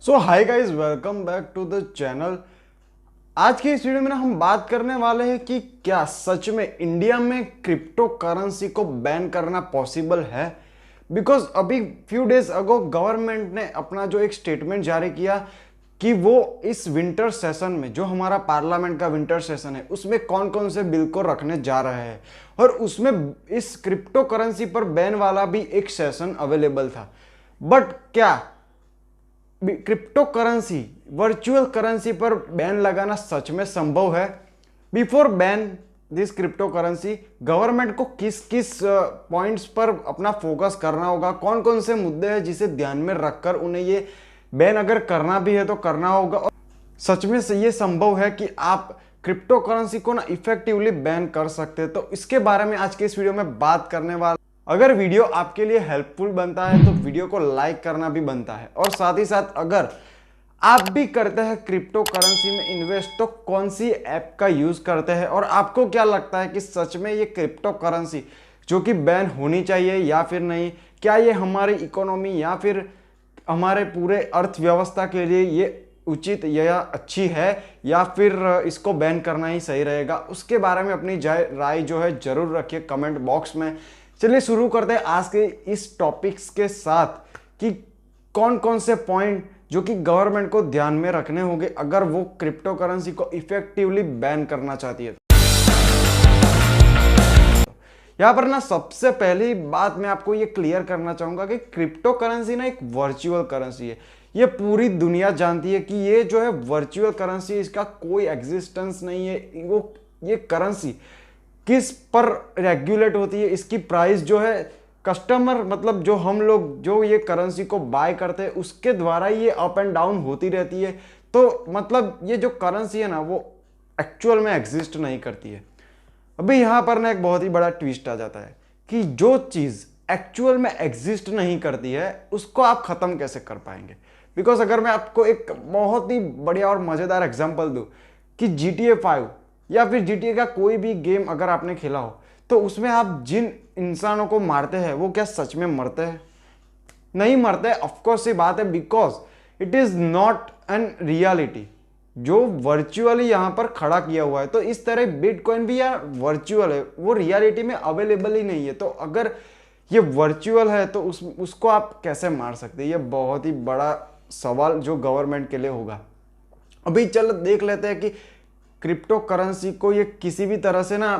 So hi guys, welcome back to the channel. आज की इस वीडियो में ना हम बात करने वाले हैं कि क्या सच में इंडिया में क्रिप्टो करेंसी को बैन करना पॉसिबल है। बिकॉज अभी फ्यू डेज अगो गवर्नमेंट ने अपना जो एक स्टेटमेंट जारी किया कि वो इस विंटर सेशन में, जो हमारा पार्लियामेंट का विंटर सेशन है, उसमें कौन कौन से बिल को रखने जा रहे हैं और उसमें इस क्रिप्टो करेंसी पर बैन वाला भी एक सेशन अवेलेबल था। बट क्या क्रिप्टो करेंसी, वर्चुअल करेंसी पर बैन लगाना सच में संभव है? Before ban this crypto currency, government को किस किस पॉइंट्स पर अपना फोकस करना होगा, कौन कौन से मुद्दे हैं जिसे ध्यान में रखकर उन्हें ये बैन अगर करना भी है तो करना होगा, और सच में से ये संभव है कि आप क्रिप्टो करेंसी को ना इफेक्टिवली बैन कर सकते हैं। तो इसके बारे में आज के इस वीडियो में बात करने वाला। अगर वीडियो आपके लिए हेल्पफुल बनता है तो वीडियो को लाइक करना भी बनता है, और साथ ही साथ अगर आप भी करते हैं क्रिप्टो करेंसी में इन्वेस्ट तो कौन सी ऐप का यूज करते हैं, और आपको क्या लगता है कि सच में ये क्रिप्टो करेंसी जो कि बैन होनी चाहिए या फिर नहीं, क्या ये हमारी इकोनॉमी या फिर हमारे पूरे अर्थव्यवस्था के लिए ये उचित या अच्छी है, या फिर इसको बैन करना ही सही रहेगा, उसके बारे में अपनी राय जो है जरूर रखिए कमेंट बॉक्स में। चलिए शुरू करते हैं आज के इस टॉपिक्स के साथ कि कौन कौन से पॉइंट जो कि गवर्नमेंट को ध्यान में रखने होंगे अगर वो क्रिप्टो करेंसी को इफेक्टिवली बैन करना चाहती है। यहां पर ना सबसे पहली बात मैं आपको ये क्लियर करना चाहूंगा कि क्रिप्टो करेंसी ना एक वर्चुअल करेंसी है। ये पूरी दुनिया जानती है कि ये जो है वर्चुअल करेंसी, इसका कोई एग्जिस्टेंस नहीं है। वो ये करेंसी किस पर रेगुलेट होती है, इसकी प्राइस जो है कस्टमर, मतलब जो हम लोग जो ये करेंसी को बाय करते हैं उसके द्वारा ये अप एंड डाउन होती रहती है। तो मतलब ये जो करेंसी है ना वो एक्चुअल में एग्जिस्ट नहीं करती है। अभी यहाँ पर ना एक बहुत ही बड़ा ट्विस्ट आ जाता है कि जो चीज़ एक्चुअल में एग्जिस्ट नहीं करती है उसको आप ख़त्म कैसे कर पाएंगे। बिकॉज अगर मैं आपको एक बहुत ही बढ़िया और मज़ेदार एग्जांपल दूँ कि GTA 5 या फिर GTA का कोई भी गेम अगर आपने खेला हो तो उसमें आप जिन इंसानों को मारते हैं वो क्या सच में मरते हैं? नहीं मरते। ऑफकोर्स ये बात है, because it is not an reality जो वर्चुअली यहाँ पर खड़ा किया हुआ है। तो इस तरह बिटकॉइन भी यार वर्चुअल है, वो रियलिटी में अवेलेबल ही नहीं है। तो अगर ये वर्चुअल है तो उसको आप कैसे मार सकते हैं? ये बहुत ही बड़ा सवाल जो गवर्नमेंट के लिए होगा। अभी चलो देख लेते हैं कि क्रिप्टो करेंसी को ये किसी भी तरह से ना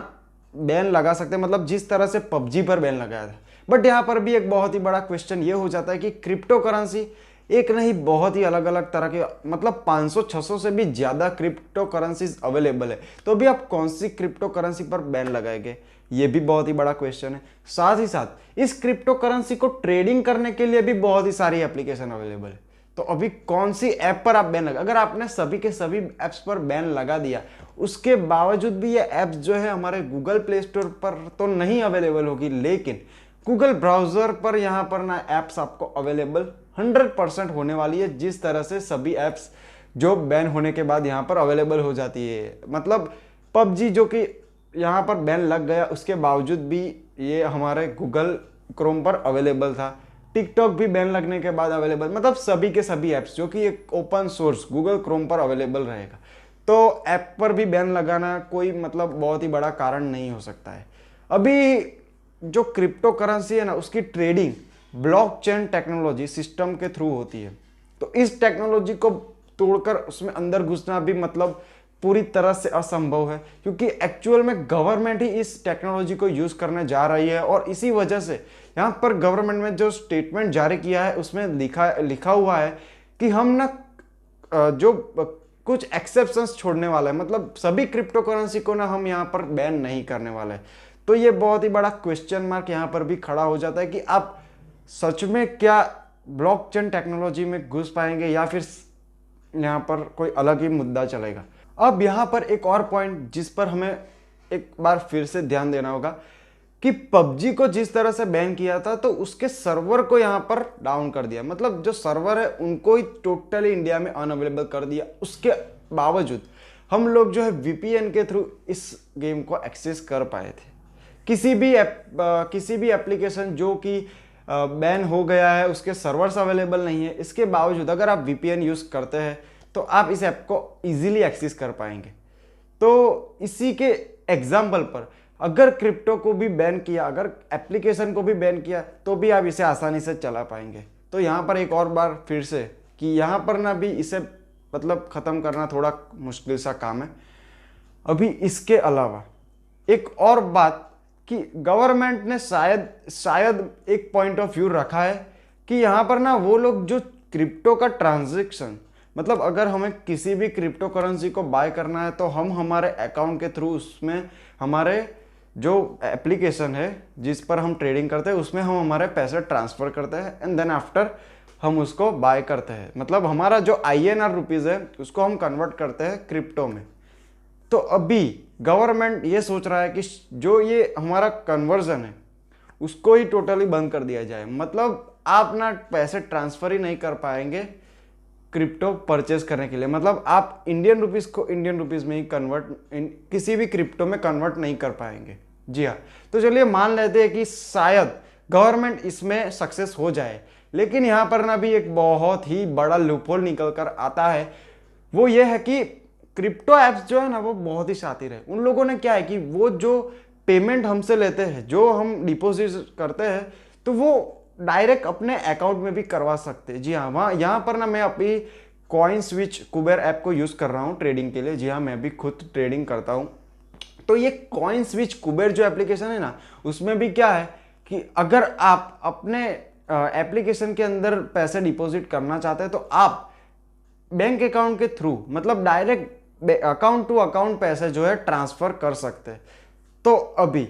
बैन लगा सकते हैं, मतलब जिस तरह से पबजी पर बैन लगाया था। बट यहाँ पर भी एक बहुत ही बड़ा क्वेश्चन ये हो जाता है कि क्रिप्टो करेंसी एक नहीं, बहुत ही अलग अलग तरह के, मतलब 500-600 से भी ज़्यादा क्रिप्टो करेंसीज अवेलेबल है। तो अभी आप कौन सी क्रिप्टो करेंसी पर बैन लगाएंगे, ये भी बहुत ही बड़ा क्वेश्चन है। साथ ही साथ इस क्रिप्टो करेंसी को ट्रेडिंग करने के लिए भी बहुत ही सारी एप्लीकेशन अवेलेबल है। तो अभी कौन सी ऐप पर आप बैन लगा, अगर आपने सभी के सभी ऐप्स पर बैन लगा दिया, उसके बावजूद भी ये ऐप्स जो है हमारे गूगल प्ले स्टोर पर तो नहीं अवेलेबल होगी, लेकिन गूगल ब्राउजर पर यहाँ पर ना ऐप्स आपको अवेलेबल 100% होने वाली है, जिस तरह से सभी ऐप्स जो बैन होने के बाद यहाँ पर अवेलेबल हो जाती है। मतलब पबजी जो कि यहाँ पर बैन लग गया उसके बावजूद भी ये हमारे गूगल क्रोम पर अवेलेबल था। टिकटॉक भी बैन लगने के बाद अवेलेबल, मतलब सभी के सभी ऐप्स जो कि एक ओपन सोर्स गूगल क्रोम पर अवेलेबल रहेगा। तो ऐप पर भी बैन लगाना कोई मतलब बहुत ही बड़ा कारण नहीं हो सकता है। अभी जो क्रिप्टो करेंसी है ना उसकी ट्रेडिंग ब्लॉकचेन टेक्नोलॉजी सिस्टम के थ्रू होती है। तो इस टेक्नोलॉजी को तोड़कर उसमें अंदर घुसना भी मतलब पूरी तरह से असंभव है, क्योंकि एक्चुअल में गवर्नमेंट ही इस टेक्नोलॉजी को यूज करने जा रही है। और इसी वजह से यहाँ पर गवर्नमेंट ने जो स्टेटमेंट जारी किया है उसमें लिखा हुआ है कि हम ना जो कुछ एक्सेप्शंस छोड़ने वाला है, मतलब सभी क्रिप्टो करेंसी को ना हम यहाँ पर बैन नहीं करने वाले हैं। तो ये बहुत ही बड़ा क्वेश्चन मार्क यहाँ पर भी खड़ा हो जाता है कि आप सच में क्या ब्लॉकचेन टेक्नोलॉजी में घुस पाएंगे या फिर यहाँ पर कोई अलग ही मुद्दा चलेगा। अब यहाँ पर एक और पॉइंट जिस पर हमें एक बार फिर से ध्यान देना होगा कि पबजी को जिस तरह से बैन किया था तो उसके सर्वर को यहाँ पर डाउन कर दिया, मतलब जो सर्वर है उनको ही टोटली इंडिया में अनअवेलेबल कर दिया। उसके बावजूद हम लोग जो है VPN के थ्रू इस गेम को एक्सेस कर पाए थे। किसी भी एप्लीकेशन जो कि बैन हो गया है, उसके सर्वर्स अवेलेबल नहीं है, इसके बावजूद अगर आप वीपीएन यूज़ करते हैं तो आप इस ऐप को ईजिली एक्सेस कर पाएंगे। तो इसी के एग्जाम्पल पर अगर क्रिप्टो को भी बैन किया, अगर एप्लीकेशन को भी बैन किया, तो भी आप इसे आसानी से चला पाएंगे। तो यहाँ पर एक और बार फिर से कि यहाँ पर ना भी इसे मतलब ख़त्म करना थोड़ा मुश्किल सा काम है। अभी इसके अलावा एक और बात कि गवर्नमेंट ने शायद एक पॉइंट ऑफ व्यू रखा है कि यहाँ पर ना वो लोग जो क्रिप्टो का ट्रांजैक्शन, मतलब अगर हमें किसी भी क्रिप्टो करेंसी को बाय करना है तो हम हमारे अकाउंट के थ्रू उसमें हमारे जो एप्लीकेशन है जिस पर हम ट्रेडिंग करते हैं उसमें हम हमारे पैसे ट्रांसफ़र करते हैं एंड देन आफ्टर हम उसको बाय करते हैं। मतलब हमारा जो INR रुपीज़ है उसको हम कन्वर्ट करते हैं क्रिप्टो में। तो अभी गवर्नमेंट ये सोच रहा है कि जो ये हमारा कन्वर्जन है उसको ही टोटली बंद कर दिया जाए। मतलब आप ना पैसे ट्रांसफ़र ही नहीं कर पाएंगे क्रिप्टो परचेज करने के लिए। मतलब आप इंडियन रुपीज़ को इंडियन रुपीज़ में ही किसी भी क्रिप्टो में कन्वर्ट नहीं कर पाएंगे। जी हाँ, तो चलिए मान लेते हैं कि शायद गवर्नमेंट इसमें सक्सेस हो जाए, लेकिन यहाँ पर ना भी एक बहुत ही बड़ा लूपहोल निकल कर आता है। वो ये है कि क्रिप्टो ऐप्स जो है ना वो बहुत ही शातिर है। उन लोगों ने क्या है कि वो जो पेमेंट हमसे लेते हैं, जो हम डिपॉजिट करते हैं, तो वो डायरेक्ट अपने अकाउंट में भी करवा सकते हैं। जी हाँ, वहाँ यहाँ पर ना मैं अपनी कॉइनस्विच कुबेर ऐप को यूज़ कर रहा हूँ ट्रेडिंग के लिए। जी हाँ, मैं भी खुद ट्रेडिंग करता हूँ। तो ये कॉइनस्विच कुबेर जो एप्लीकेशन है ना, उसमें भी क्या है कि अगर आप अपने एप्लीकेशन के अंदर पैसे डिपॉजिट करना चाहते हैं तो आप बैंक अकाउंट के थ्रू, मतलब डायरेक्ट अकाउंट टू अकाउंट पैसे जो है ट्रांसफ़र कर सकते हैं। तो अभी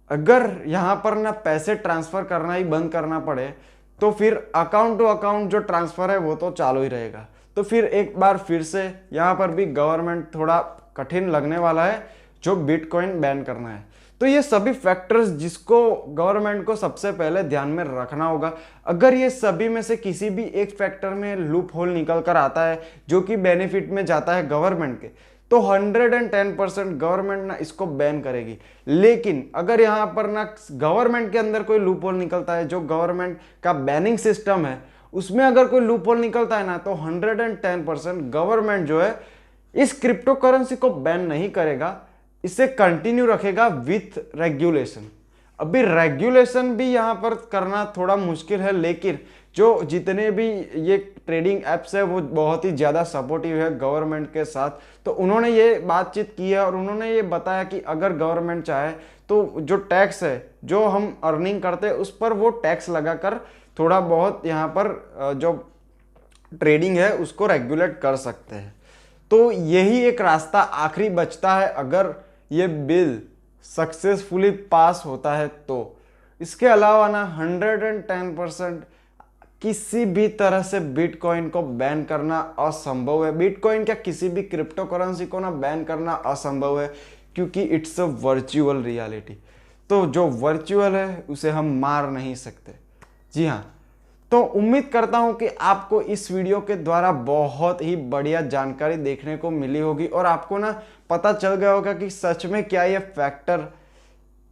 अगर यहाँ पर ना पैसे ट्रांसफ़र करना ही बंद करना पड़े तो फिर अकाउंट टू अकाउंट जो ट्रांसफ़र है वो तो चालू ही रहेगा। तो फिर एक बार फिर से यहाँ पर भी गवर्नमेंट थोड़ा कठिन लगने वाला है जो बिटकॉइन बैन करना है। तो ये सभी फैक्टर्स जिसको गवर्नमेंट को सबसे पहले ध्यान में रखना होगा। अगर ये सभी में से किसी भी एक फैक्टर में लूप होल निकल कर आता है जो कि बेनिफिट में जाता है गवर्नमेंट के, तो 110% गवर्नमेंट ना इसको बैन करेगी। लेकिन अगर यहाँ पर ना गवर्नमेंट के अंदर कोई लूप होल निकलता है, जो गवर्नमेंट का बैनिंग सिस्टम है उसमें अगर कोई लूप होल निकलता है ना, तो 110% गवर्नमेंट जो है इस क्रिप्टो करेंसी को बैन नहीं करेगा, इसे कंटिन्यू रखेगा विथ रेगुलेशन। अभी रेगुलेशन भी यहाँ पर करना थोड़ा मुश्किल है, लेकिन जो जितने भी ये ट्रेडिंग ऐप्स है वो बहुत ही ज़्यादा सपोर्टिव है गवर्नमेंट के साथ। तो उन्होंने ये बातचीत की है और उन्होंने ये बताया कि अगर गवर्नमेंट चाहे तो जो टैक्स है जो हम अर्निंग करते हैं उस पर वो टैक्स लगाकर थोड़ा बहुत यहाँ पर जो ट्रेडिंग है उसको रेगुलेट कर सकते हैं। तो यही एक रास्ता आखिरी बचता है अगर ये बिल सक्सेसफुली पास होता है तो। इसके अलावा ना 110% किसी भी तरह से बिटकॉइन को बैन करना असंभव है। बिटकॉइन क्या किसी भी क्रिप्टो करेंसी को ना बैन करना असंभव है, क्योंकि इट्स अ वर्चुअल रियलिटी। तो जो वर्चुअल है उसे हम मार नहीं सकते। जी हाँ, तो उम्मीद करता हूं कि आपको इस वीडियो के द्वारा बहुत ही बढ़िया जानकारी देखने को मिली होगी और आपको ना पता चल गया होगा कि सच में क्या ये फैक्टर,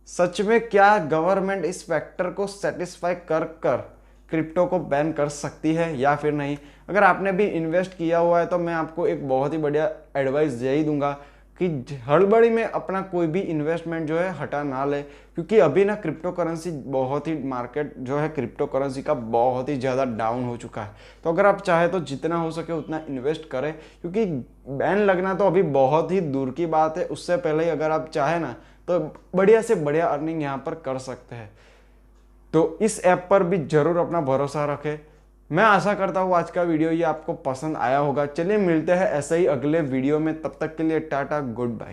सच में क्या गवर्नमेंट इस फैक्टर को सेटिस्फाई कर क्रिप्टो को बैन कर सकती है या फिर नहीं। अगर आपने भी इन्वेस्ट किया हुआ है तो मैं आपको एक बहुत ही बढ़िया एडवाइस यही दूंगा कि हड़बड़ी में अपना कोई भी इन्वेस्टमेंट जो है हटा ना ले, क्योंकि अभी ना क्रिप्टो करेंसी बहुत ही, मार्केट जो है क्रिप्टो करेंसी का बहुत ही ज़्यादा डाउन हो चुका है। तो अगर आप चाहे तो जितना हो सके उतना इन्वेस्ट करें, क्योंकि बैन लगना तो अभी बहुत ही दूर की बात है। उससे पहले ही अगर आप चाहें ना तो बढ़िया से बढ़िया अर्निंग यहाँ पर कर सकते हैं। तो इस ऐप पर भी ज़रूर अपना भरोसा रखें। मैं आशा करता हूँ आज का वीडियो ये आपको पसंद आया होगा। चलिए मिलते हैं ऐसे ही अगले वीडियो में, तब तक के लिए टाटा, गुड बाय।